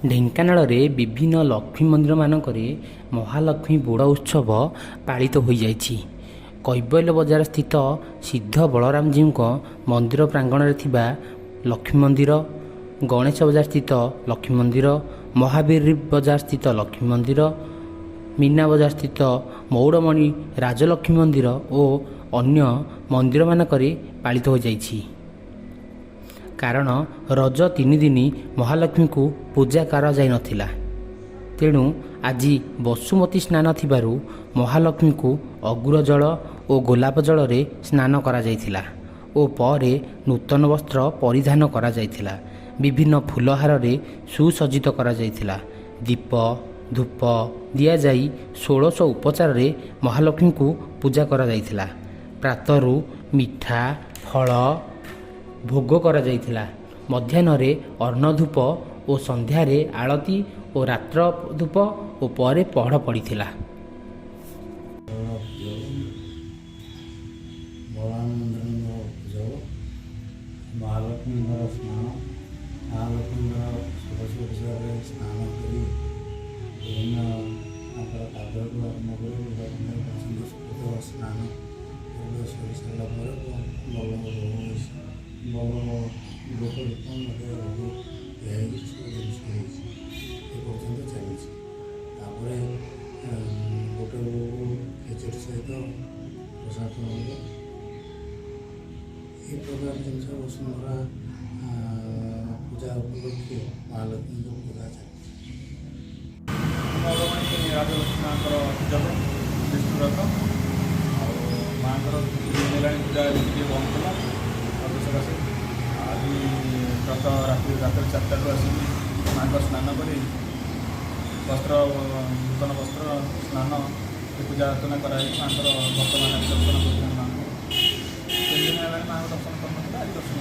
ଢେଙ୍କାନାଳରେ ବିଭିନ୍ନ ଲକ୍ଷ୍ମୀ ମନ୍ଦିରମାନଙ୍କରେ ମହାଲକ୍ଷ୍ମୀ ବୋଡ଼ ଉତ୍ସବ ପାଳିତ ହୋଇଯାଇଛି। କୈବଲ୍ୟ ବଜାର ସ୍ଥିତ ସିଦ୍ଧ ବଳରାମଜୀଉଙ୍କ ମନ୍ଦିର ପ୍ରାଙ୍ଗଣରେ ଥିବା ଲକ୍ଷ୍ମୀ ମନ୍ଦିର, ଗଣେଶ ବଜାର ସ୍ଥିତ ଲକ୍ଷ୍ମୀ ମନ୍ଦିର, ମହାବୀର ବଜାର ସ୍ଥିତ ଲକ୍ଷ୍ମୀ ମନ୍ଦିର, ମୀନା ବଜାର ସ୍ଥିତ ମୌଡ଼ମଣି ରାଜଲକ୍ଷ୍ମୀ ମନ୍ଦିର ଓ ଅନ୍ୟ ମନ୍ଦିରମାନଙ୍କରେ ପାଳିତ ହୋଇଯାଇଛି। କାରଣ ରଜ 3 ଦିନ ମହାଲକ୍ଷ୍ମୀଙ୍କୁ ପୂଜା କରାଯାଇନଥିଲା, ତେଣୁ ଆଜି ବସୁମତୀ ସ୍ନାନ ଥିବାରୁ ମହାଲକ୍ଷ୍ମୀଙ୍କୁ ଅଗୁର ଜଳ ଓ ଗୋଲାପ ଜଳରେ ସ୍ନାନ କରାଯାଇଥିଲା ଓ ପରେ ନୂତନ ବସ୍ତ୍ର ପରିଧାନ କରାଯାଇଥିଲା। ବିଭିନ୍ନ ଫୁଲହାରରେ ସୁସଜ୍ଜିତ କରାଯାଇଥିଲା। ଦୀପ ଧୂପ ଦିଆଯାଇ 16 ଉପଚାରରେ ମହାଲକ୍ଷ୍ମୀଙ୍କୁ ପୂଜା କରାଯାଇଥିଲା। ପ୍ରାତରୁ ମିଠା ଫଳ ଭୋଗ କରାଯାଇଥିଲା। ମଧ୍ୟାହ୍ନରେ ଅନ୍ନ ଧୂପ ଓ ସନ୍ଧ୍ୟାରେ ଆଳତି ଓ ରାତ୍ର ଧୂପ ଓ ପରେ ପହଡ଼ ପଡ଼ିଥିଲା। ମହାଲକ୍ଷ୍ମୀଙ୍କର ସ୍ନାନ, ମହାଲକ୍ଷ୍ମୀଙ୍କର ଷୋଡ଼ଶ ଉପଚାରରେ ସ୍ନାନ କରି ବିଭିନ୍ନ ତାଙ୍କର ପାଦକୁ ଆରମ୍ଭ କରି ପର୍ଯ୍ୟନ୍ତ ସୁକୃତ ସ୍ନାନ ସରିସାରିଲା ପରେ ଭଲ ଲୋକ ଲୋକ ମୋତେ ରୋଗ ହେଇକି ସବୁ ଜିନିଷ ହେଇଛି ଏ ପର୍ଯ୍ୟନ୍ତ ଚାଲିଛି। ତାପରେ ଗୋଟେ ରୋଗକୁ ଖେଚେଡ଼ି ସହିତ ପ୍ରସାଦ ହେବ। ଏ ପ୍ରକାର ଜିନିଷ ବସୁନ୍ଧରା ପୂଜା ଉପଲକ୍ଷେ ମହାଲକ୍ଷ୍ମୀଙ୍କ ପୂଜା ଚାଲିଛି। ମୌଡ଼ମଣି ରାଜଲକ୍ଷ୍ମୀ ମାଙ୍କର ପୂଜା ବିଷ୍ଣୁରଥ ଆଉ ମାଙ୍କର ହେଲାଣି ପୂଜା ଟିକେ ବନ୍ଦ ଥିଲା ସକାଶେ। ଆଜି ଗତ ରାତ୍ରି 4ଟାରୁ ଆସିକି ମାଙ୍କ ସ୍ନାନ କରି ବସ୍ତ୍ର ନୂତନ ବସ୍ତ୍ର ସ୍ନାନ ପୂଜା ଅର୍ଚ୍ଚନା କରାଯାଇକି ମାଙ୍କର ଭକ୍ତମାନେ ଦର୍ଶନ କରୁଛନ୍ତି। ମାଙ୍କୁ 3 ଦିନ ହେଲାଣି ମାଙ୍କ ଦର୍ଶନ କରୁନଥିଲା, ଆଜି ଦର୍ଶନ